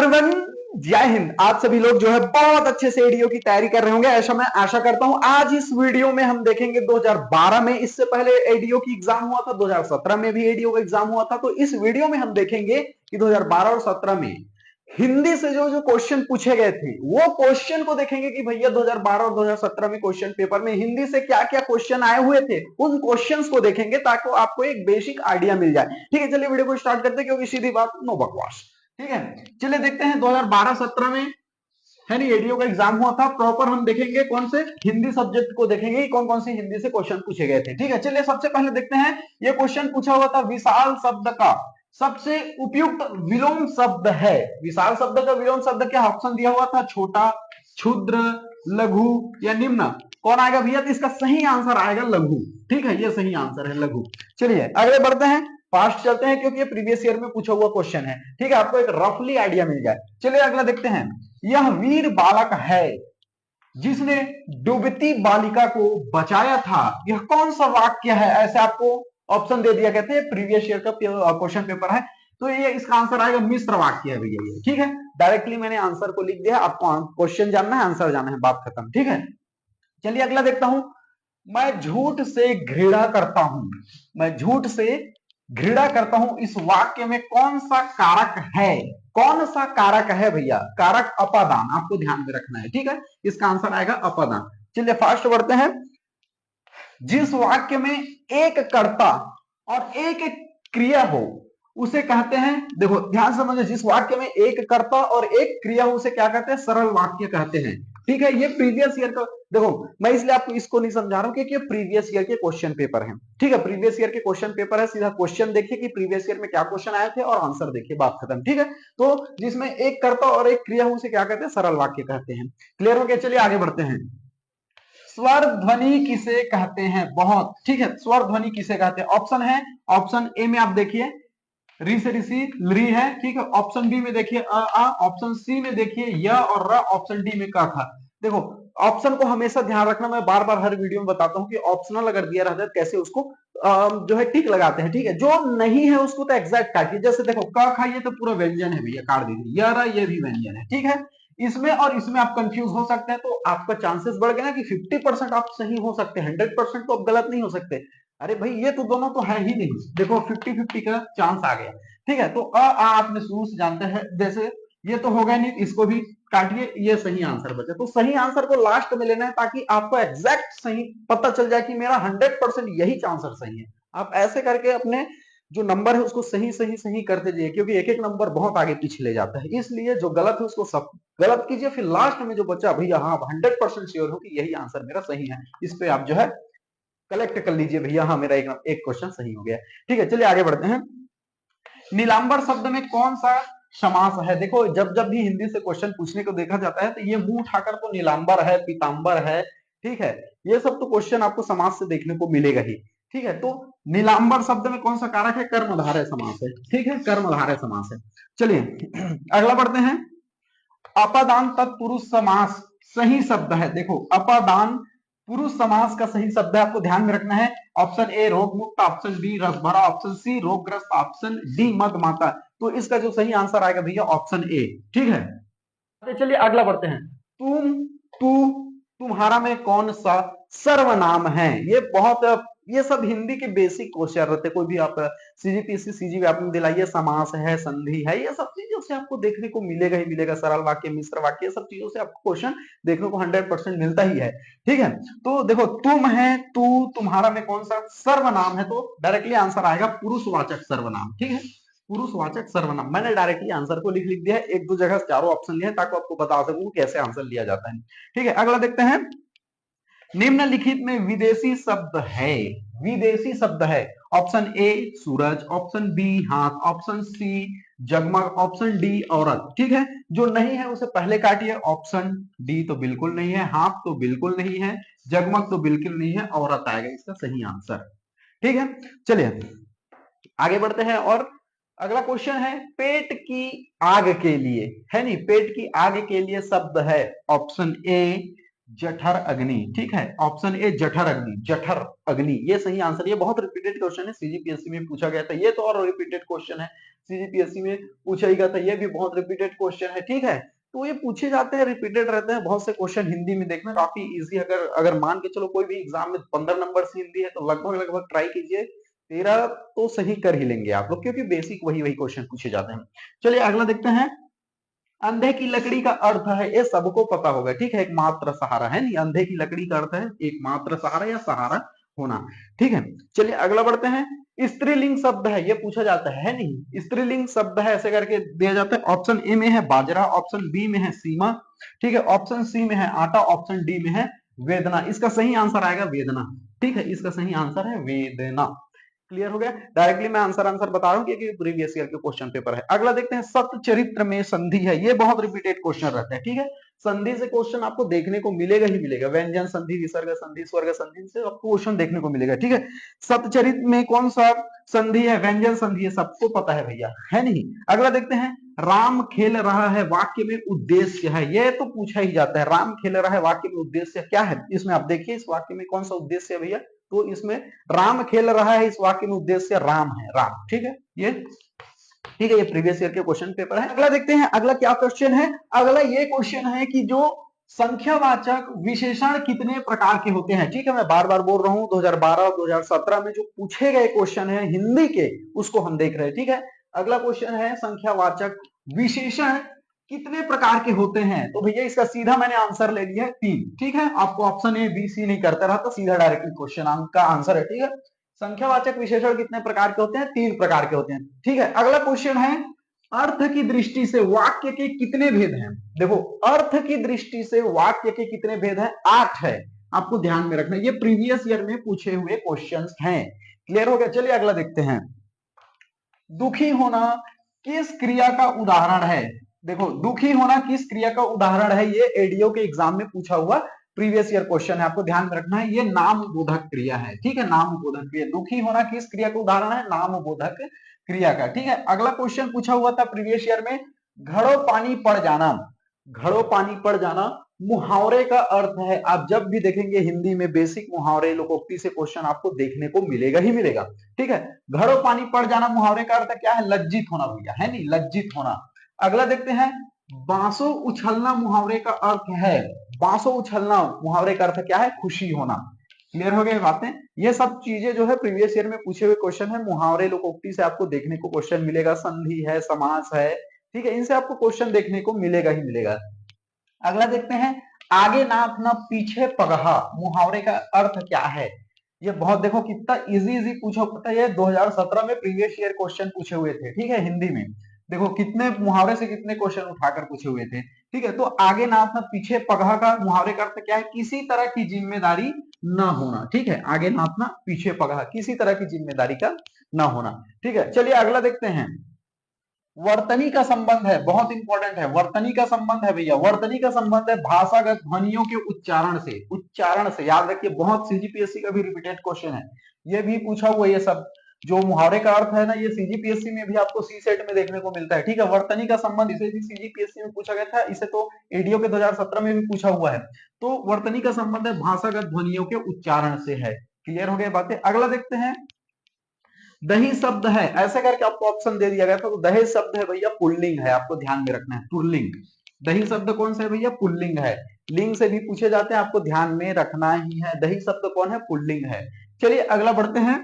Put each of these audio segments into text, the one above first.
Everyone, जय हिंद। आप सभी लोग जो है बहुत अच्छे से एडीओ की तैयारी कर रहे होंगे, ऐसा मैं आशा करता हूं। आज इस वीडियो में हम देखेंगे 2012 में, इससे पहले एडीओ की एग्जाम हुआ था, 2017 में भी एडीओ का एग्जाम हुआ था। तो इस वीडियो में हम देखेंगे कि 2012 और 17 में हिंदी से जो जो क्वेश्चन पूछे गए थे, वो क्वेश्चन को देखेंगे कि भैया 2012 और 2017 में क्वेश्चन पेपर में हिंदी से क्या क्या क्वेश्चन आए हुए थे, उन क्वेश्चंस को देखेंगे ताकि आपको एक बेसिक आइडिया मिल जाए। ठीक है, चलिए वीडियो को स्टार्ट करते हैं, क्योंकि सीधी बात, नो बकवास। ठीक है, चलिए देखते हैं 2012-17 में है नहीं एडीओ का एग्जाम हुआ था। प्रॉपर हम देखेंगे कौन से हिंदी सब्जेक्ट को देखेंगे, कौन कौन से हिंदी से क्वेश्चन पूछे गए थे। ठीक है, चलिए सबसे पहले देखते हैं। ये क्वेश्चन पूछा हुआ था, विशाल शब्द का सबसे उपयुक्त विलोम शब्द है। विशाल शब्द का विलोम शब्द क्या? ऑप्शन दिया हुआ था, छोटा, क्षुद्र, लघु या निम्न। कौन आएगा भैया? तो इसका सही आंसर आएगा लघु। ठीक है, ये सही आंसर है लघु। चलिए आगे बढ़ते हैं, फास्ट चलते हैं, क्योंकि ये प्रीवियस ईयर में पूछा हुआ क्वेश्चन है। ठीक है, आपको एक रफली आइडिया मिल जाए। चलिए अगला देखते हैं। यह वीर बालक है जिसने डूबती बालिका को बचाया था, यह कौन सा वाक्य है? ऐसे आपको ऑप्शन दे दिया, कहते हैं प्रीवियस ईयर का क्वेश्चन पेपर है, तो ये इसका आंसर आएगा मिश्र वाक्य है भैया ये। ठीक है, डायरेक्टली मैंने आंसर को लिख दिया, आपको क्वेश्चन जानना है, आंसर जानना है, बात खत्म। ठीक है, चलिए अगला देखता हूं। मैं झूठ से घृणा करता हूं, मैं झूठ से घृणा करता हूं, इस वाक्य में कौन सा कारक है? कौन सा कारक है भैया? कारक अपादान, आपको ध्यान में रखना है। ठीक है, इसका आंसर आएगा अपादान। चलिए फास्ट बढ़ते हैं। जिस वाक्य में एक कर्ता और एक क्रिया हो उसे कहते हैं, देखो ध्यान समझिए, जिस वाक्य में एक कर्ता और एक क्रिया हो उसे क्या कहते हैं? सरल वाक्य कहते हैं। ठीक है, ये प्रीवियस ईयर का, देखो मैं इसलिए आपको इसको नहीं समझा रहा हूं क्योंकि ये प्रीवियस ईयर के क्वेश्चन पेपर है। ठीक है, प्रीवियस ईयर के क्वेश्चन पेपर है, सीधा क्वेश्चन देखिए कि प्रीवियस ईयर में क्या क्वेश्चन आए थे और आंसर देखिए, बात खत्म। ठीक है, तो जिसमें एक कर्ता और एक क्रिया हो उसे क्या कहते हैं? सरल वाक्य कहते हैं। क्लियर हो गया? चलिए आगे बढ़ते हैं। स्वर ध्वनि किसे कहते हैं? बहुत ठीक है, स्वर ध्वनि किसे कहते हैं? ऑप्शन है, ऑप्शन ए में आप देखिए री से ऋषि री है। ठीक है, ऑप्शन बी में देखिए अ आ, ऑप्शन सी में देखिए य और र, ऑप्शन डी में क ख। देखो ऑप्शन को हमेशा ध्यान रखना, मैं बार बार हर वीडियो में बताता हूं कि ऑप्शनल अगर दिया रहता है कैसे उसको जो है टिक लगाते हैं। ठीक है, जो नहीं है उसको तो एग्जैक्ट काटिए। जैसे देखो क ख ये तो पूरा व्यंजन है भैया, काट दीजिए। य र ये भी व्यंजन है। ठीक है, इसमें और इसमें आप कंफ्यूज हो सकते हैं, तो आपका चांसेस बढ़ गया ना कि 50% आप सही हो सकते हैं, 100% तो आप गलत नहीं हो सकते। अरे भाई ये तो दोनों तो है ही नहीं, देखो 50-50 का चांस आ गया। ठीक है, तो आ आपने शुरू से जानते हैं, जैसे ये तो हो गया नहीं, इसको भी काटिए, ये सही आंसर बचे। तो सही आंसर को लास्ट में लेना है ताकि आपको एग्जैक्ट सही पता चल जाए कि मेरा 100% यही आंसर सही है। आप ऐसे करके अपने जो नंबर है उसको सही सही सही करते जाइए, क्योंकि एक एक नंबर बहुत आगे पीछे ले जाता है। इसलिए जो गलत है उसको सब गलत कीजिए, फिर लास्ट में जो बचा भैया हाँ 100% श्योर हो कि यही आंसर मेरा सही है, इस पे आप जो है कलेक्ट कर लीजिए भैया हाँ मेरा एक क्वेश्चन सही हो गया। ठीक है, चलिए आगे बढ़ते हैं। नीलांबर शब्द में कौन सा समास है? देखो जब जब भी हिंदी से क्वेश्चन पूछने को देखा जाता है तो ये मुंह उठाकर तो नीलांबर है, पीतांबर है, ठीक है, ये सब तो क्वेश्चन आपको समास से देखने को मिलेगा ही। ठीक है, तो नीलांबर शब्द में कौन सा कारक है? कर्मधारय समास है। ठीक है, कर्मधारय समास है। चलिए अगला बढ़ते हैं। अपादान तत्पुरुष समास सही शब्द है। देखो अपादान पुरुष समास का सही शब्द है, आपको ध्यान में रखना है। ऑप्शन ए रोग मुक्त, ऑप्शन बी रस भरा, ऑप्शन सी रोगग्रस्त, ऑप्शन डी मदमाता। तो इसका जो सही आंसर आएगा भैया ऑप्शन ए। ठीक है, तो चलिए अगला बढ़ते हैं। तुम, तू, तुम्हारा में कौन सा सर्वनाम है? ये बहुत, ये सब हिंदी के बेसिक क्वेश्चन रहते हैं। कोई भी आप सीजीपीएससी सीजीपी आपने दिलाई, समास है, संधि है, ये सब चीजों से आपको देखने को मिलेगा ही मिलेगा। सरल वाक्य, मिश्र वाक्य, सब चीजों से आपको क्वेश्चन देखने को 100% मिलता ही है। ठीक है, तो देखो तुम है, तू, तुम्हारा में कौन सा सर्वनाम है? तो डायरेक्टली आंसर आएगा पुरुषवाचक सर्वनाम। ठीक है, पुरुषवाचक सर्वनाम। मैंने डायरेक्टली आंसर को लिख दिया है, एक दो जगह चारों ऑप्शन लिए ताकि आपको बता सकूं कैसे आंसर लिया जाता है। ठीक है, अगला देखते हैं। निम्नलिखित में विदेशी शब्द है, विदेशी शब्द है। ऑप्शन ए सूरज, ऑप्शन बी हाथ, ऑप्शन सी जगमग, ऑप्शन डी औरत। ठीक है, जो नहीं है उसे पहले काटिए। ऑप्शन डी तो बिल्कुल नहीं है, हाथ तो बिल्कुल नहीं है, जगमग तो बिल्कुल नहीं है, औरत आएगा इसका सही आंसर। ठीक है, चलिए आगे बढ़ते हैं। और अगला क्वेश्चन है, पेट की आग के लिए, है नहीं, पेट की आग के लिए शब्द है। ऑप्शन ए जठर अग्नि, ठीक है, ऑप्शन ए जठर अग्नि, जठर अग्नि ये सही आंसर। ये बहुत रिपीटेड क्वेश्चन है, सीजीपीएससी में पूछा गया था, ये तो और रिपीटेड क्वेश्चन है, सीजीपीएससी में पूछा ही गया था, ये भी बहुत रिपीटेड क्वेश्चन है, ठीक है। तो ये पूछे जाते हैं, रिपीटेड रहते हैं बहुत से क्वेश्चन। हिंदी में देखना काफी इजी, अगर अगर मान के चलो कोई भी एग्जाम में 15 नंबर से हिंदी है तो लगभग लगभग ट्राई कीजिए 13 तो सही कर ही लेंगे आप लोग, क्योंकि बेसिक वही वही क्वेश्चन पूछे जाते हैं। चलिए अगला देखते हैं। अंधे की लकड़ी का अर्थ है, ये सबको पता होगा, ठीक है, एक मात्र सहारा है नहीं, अंधे की लकड़ी का अर्थ है एक मात्र सहारा या सहारा होना, ठीक है। चलिए अगला बढ़ते हैं। स्त्रीलिंग शब्द है, ये पूछा जाता है नहीं, स्त्रीलिंग शब्द है ऐसे करके दिया जाता है। ऑप्शन ए में है बाजरा, ऑप्शन बी में है सीमा, ठीक है, ऑप्शन सी में है आटा, ऑप्शन डी में है वेदना। इसका सही आंसर आएगा वेदना, ठीक है, इसका सही आंसर है वेदना। क्लियर हो गया। डायरेक्टली मैं आंसर बता रहा हूं क्योंकि प्रीवियस ईयर के क्वेश्चन पेपर है। अगला देखते हैं, सतचरित्र में संधि है, ये बहुत रिपीटेड क्वेश्चन रहता है, ठीक है। संधि से क्वेश्चन आपको देखने को मिलेगा ही मिलेगा, व्यंजन संधि, विसर्ग संधि, स्वर्ग संधि से आपको क्वेश्चन देखने को मिलेगा, ठीक है। सतचरित्र में कौन सा संधि है, व्यंजन संधि है, सबको पता है भैया, है नहीं। अगला देखते हैं, राम खेल रहा है वाक्य में उद्देश्य है, ये तो पूछा ही जाता है, राम खेल रहा है वाक्य में उद्देश्य क्या है। इसमें आप देखिए इस वाक्य में कौन सा उद्देश्य है भैया, तो इसमें राम खेल रहा है, इस वाक्य में उद्देश्य राम है, राम, ठीक है, ये ठीक है, ये प्रीवियस ईयर के क्वेश्चन पेपर है। अगला देखते हैं, अगला क्या क्वेश्चन है। अगला ये क्वेश्चन है कि जो संख्यावाचक विशेषण कितने प्रकार के होते हैं, ठीक है, मैं बार बार बोल रहा हूं, 2012 और 2017 में जो पूछे गए क्वेश्चन है हिंदी के, उसको हम देख रहे हैं, ठीक है। अगला क्वेश्चन है, संख्यावाचक विशेषण कितने प्रकार के होते हैं, तो भैया इसका सीधा मैंने आंसर ले लिया है 3, ठीक है। आपको ऑप्शन ए बी सी नहीं करता रहा, तो सीधा डायरेक्टली क्वेश्चन का आंसर है, ठीक है। संख्यावाचक विशेषण कितने प्रकार के होते हैं, 3 प्रकार के होते हैं, ठीक है। अगला क्वेश्चन है, अर्थ की दृष्टि से वाक्य के कितने भेद हैं। देखो अर्थ की दृष्टि से वाक्य के कितने भेद हैं, 8 है, आपको ध्यान में रखना, ये प्रीवियस ईयर में पूछे हुए क्वेश्चंस हैं। क्लियर हो गया। चलिए अगला देखते हैं, दुखी होना किस क्रिया का उदाहरण है। देखो दुखी होना किस क्रिया का उदाहरण है, ये एडीओ के एग्जाम में पूछा हुआ प्रीवियस ईयर क्वेश्चन है, आपको ध्यान में रखना है, ये नाम बोधक क्रिया है, ठीक है, नाम बोधक क्रिया। दुखी होना किस क्रिया का उदाहरण है, नाम बोधक क्रिया का, ठीक है। अगला क्वेश्चन पूछा हुआ था प्रीवियस ईयर में, घड़ों पानी पड़ जाना, घड़ों पानी पड़ जाना मुहावरे का अर्थ है। आप जब भी देखेंगे हिंदी में बेसिक मुहावरे लोकोक्ति से क्वेश्चन आपको देखने को मिलेगा ही मिलेगा, ठीक है। घड़ों पानी पड़ जाना मुहावरे का अर्थ क्या है, लज्जित होना भैया, है नहीं, लज्जित होना। अगला देखते हैं, बांसों उछलना मुहावरे का अर्थ है, बांसों उछलना मुहावरे का अर्थ क्या है, खुशी होना। क्लियर हो गए बातें। ये सब चीजें जो है प्रीवियस ईयर में पूछे हुए क्वेश्चन है, मुहावरे लोकोक्ति से आपको देखने को क्वेश्चन मिलेगा, संधि है, समास है, ठीक है, इनसे आपको क्वेश्चन देखने को मिलेगा ही मिलेगा। अगला देखते हैं, आगे नाथ ना पीछे पगहा मुहावरे का अर्थ क्या है। ये बहुत देखो कितना इजी इजी पूछा पता है, ये 2017 में प्रीवियस ईयर क्वेश्चन पूछे हुए थे, ठीक है, हिंदी में। देखो कितने मुहावरे से कितने क्वेश्चन उठाकर पूछे हुए थे, ठीक है। तो आगे नाथ ना पीछे पगहा का मुहावरे का अर्थ क्या है, किसी तरह की जिम्मेदारी ना होना, ठीक है, आगे नाथ ना पीछे पगहा, किसी तरह की जिम्मेदारी का ना होना, ठीक है। चलिए अगला देखते हैं, वर्तनी का संबंध है, बहुत इंपॉर्टेंट है, वर्तनी का संबंध है भैया, वर्तनी का संबंध है भाषागत ध्वनियों के उच्चारण से, उच्चारण से, याद रखिए, बहुत सीजीपीएससी का भी रिपीटेड क्वेश्चन है, ये भी पूछा हुआ, ये सब जो मुहावरे का अर्थ है ना, ये सीजीपीएससी में भी आपको सी सेट में देखने को मिलता है, ठीक है। वर्तनी का संबंध, इसे भी सीजीपीएससी में पूछा गया था, इसे तो एडीओ के 2017 में भी पूछा हुआ है। तो वर्तनी का संबंध है भाषागत ध्वनियों के उच्चारण से है। क्लियर हो गए बातें। अगला देखते हैं, दही शब्द है, ऐसे करके आपको ऑप्शन दे दिया गया था, तो दहेज शब्द है भैया पुल्लिंग है, आपको ध्यान में रखना है, पुल्लिंग। दही शब्द कौन सा है भैया, पुल्लिंग है, लिंग से भी पूछे जाते हैं, आपको ध्यान में रखना ही है, दही शब्द कौन है, पुल्लिंग है। चलिए अगला बढ़ते हैं,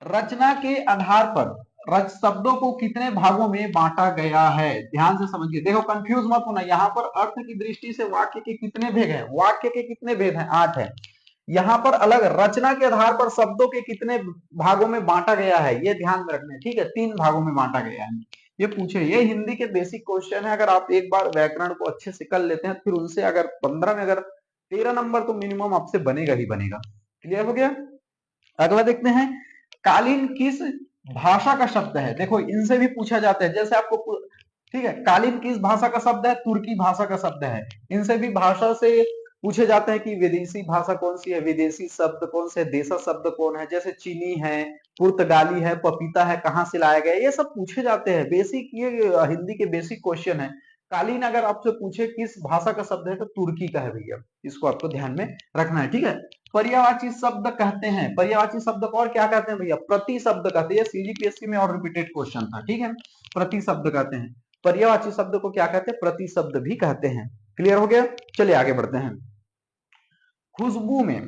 रचना के आधार पर रच शब्दों को कितने भागों में बांटा गया है, ध्यान से समझिए, देखो कंफ्यूज मत होना, यहाँ पर अर्थ की दृष्टि से वाक्य के कितने भेद हैं, वाक्य के कितने भेद हैं, 8 है। यहाँ पर अलग रचना के आधार पर शब्दों के कितने भागों में बांटा गया है, ये ध्यान में रखना है, ठीक है, 3 भागों में बांटा गया है। ये पूछे, ये हिंदी के बेसिक क्वेश्चन है, अगर आप एक बार व्याकरण को अच्छे से कर लेते हैं, फिर उनसे अगर 15 में अगर 13 नंबर तो मिनिमम आपसे बनेगा ही बनेगा। क्लियर हो गया। अगला देखते हैं, कालीन किस भाषा का शब्द है, देखो इनसे भी पूछा जाता है, जैसे आपको, ठीक है, कालीन किस भाषा का शब्द है, तुर्की भाषा का शब्द है। इनसे भी भाषा से पूछे जाते हैं कि विदेशी भाषा कौन सी है, विदेशी शब्द कौन से, देशज शब्द कौन है, जैसे चीनी है, पुर्तगाली है, पपीता है, कहां से लाया गया, ये सब पूछे जाते हैं, बेसिक, ये हिंदी के बेसिक क्वेश्चन है। कालीन अगर आपसे पूछे किस भाषा का शब्द है तो तुर्की का है भैया, इसको आपको ध्यान में रखना है, ठीक है। पर्यायवाची शब्द कहते हैं, पर्यायवाची शब्द को और क्या कहते हैं भैया, प्रति शब्द कहते हैं। सीजीपीएससी में और रिपीटेड क्वेश्चन था, ठीक है। प्रति शब्द कहते हैं, पर्यायवाची शब्द को क्या कहते हैं, प्रति शब्द भी कहते हैं। क्लियर हो गया, चलिए आगे बढ़ते हैं। खुशबू में,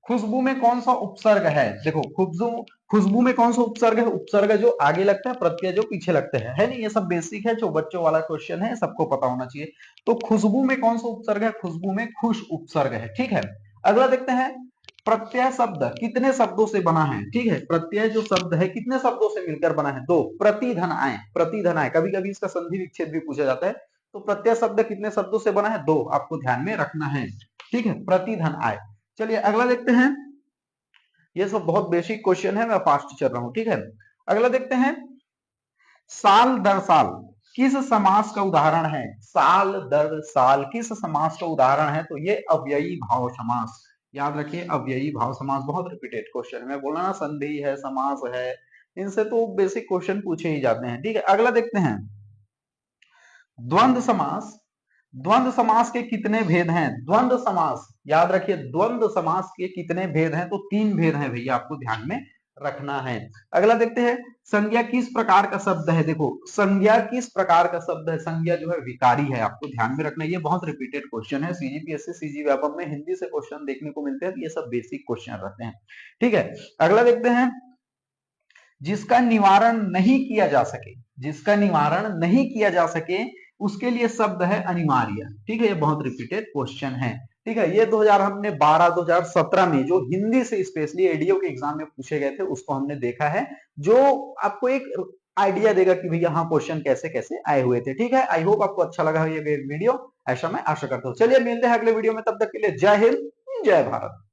खुशबू में कौन सा उपसर्ग है, देखो खुशबू, खुशबू में कौन सा उपसर्ग है, उपसर्ग जो आगे लगता है, प्रत्यय जो पीछे लगते हैं, है नहीं, ये सब बेसिक है, जो बच्चों वाला क्वेश्चन है, सबको पता होना चाहिए। तो खुशबू में कौन सा उपसर्ग है, खुशबू में खुश उपसर्ग है, ठीक है। अगला देखते हैं, प्रत्यय शब्द कितने शब्दों से बना है, ठीक है। प्रत्यय जो शब्द है कितने शब्दों से मिलकर बना है, दो। प्रतिधन आए, प्रतिधन आए, कभी कभी इसका संधि विच्छेद भी पूछा जाता है। तो प्रत्यय शब्द कितने शब्दों से बना है, दो, आपको ध्यान में रखना है, ठीक है, प्रतिधन आए। चलिए अगला देखते हैं, ये सब बहुत बेसिक क्वेश्चन है, मैं फास्ट चल रहा हूं, ठीक है। अगला देखते हैं, साल दर साल किस समास का उदाहरण है, साल दर साल किस समास का उदाहरण है, तो ये अव्ययी भाव समास, याद रखिए अव्ययी भाव समास, बहुत रिपीटेड क्वेश्चन है, मैं बोला ना संधि है, समास है, इनसे तो बेसिक क्वेश्चन पूछे ही जाते हैं, ठीक है। अगला देखते हैं, द्वंद्व समास, द्वंद्व समास के कितने भेद हैं, द्वंद्व समास, याद रखिए द्वंद्व समास के कितने भेद हैं, तो तीन भेद हैं भैया, आपको ध्यान में रखना है। अगला देखते हैं, संज्ञा किस प्रकार का शब्द है, देखो संज्ञा किस प्रकार का शब्द है, संज्ञा जो है विकारी है, आपको ध्यान में रखना है, ये बहुत रिपीटेड क्वेश्चन है, सीजीपीएससी सीजी व्यापक में हिंदी से क्वेश्चन देखने को मिलते हैं, ये सब बेसिक क्वेश्चन रहते हैं, ठीक है। अगला देखते हैं, जिसका निवारण नहीं किया जा सके, जिसका निवारण नहीं किया जा सके उसके लिए शब्द है अनिवार्य, ठीक है, ये बहुत रिपीटेड क्वेश्चन है, ठीक है। ये 2000 हमने 2017 में जो हिंदी से स्पेशली एडीओ के एग्जाम में पूछे गए थे उसको हमने देखा है, जो आपको एक आइडिया देगा कि भैया हाँ क्वेश्चन कैसे कैसे आए हुए थे, ठीक है। आई होप आपको अच्छा लगा ये वीडियो, ऐसा मैं आशा करता हूँ। चलिए मिलते हैं अगले वीडियो में, तब तक के लिए जय हिंद जय भारत।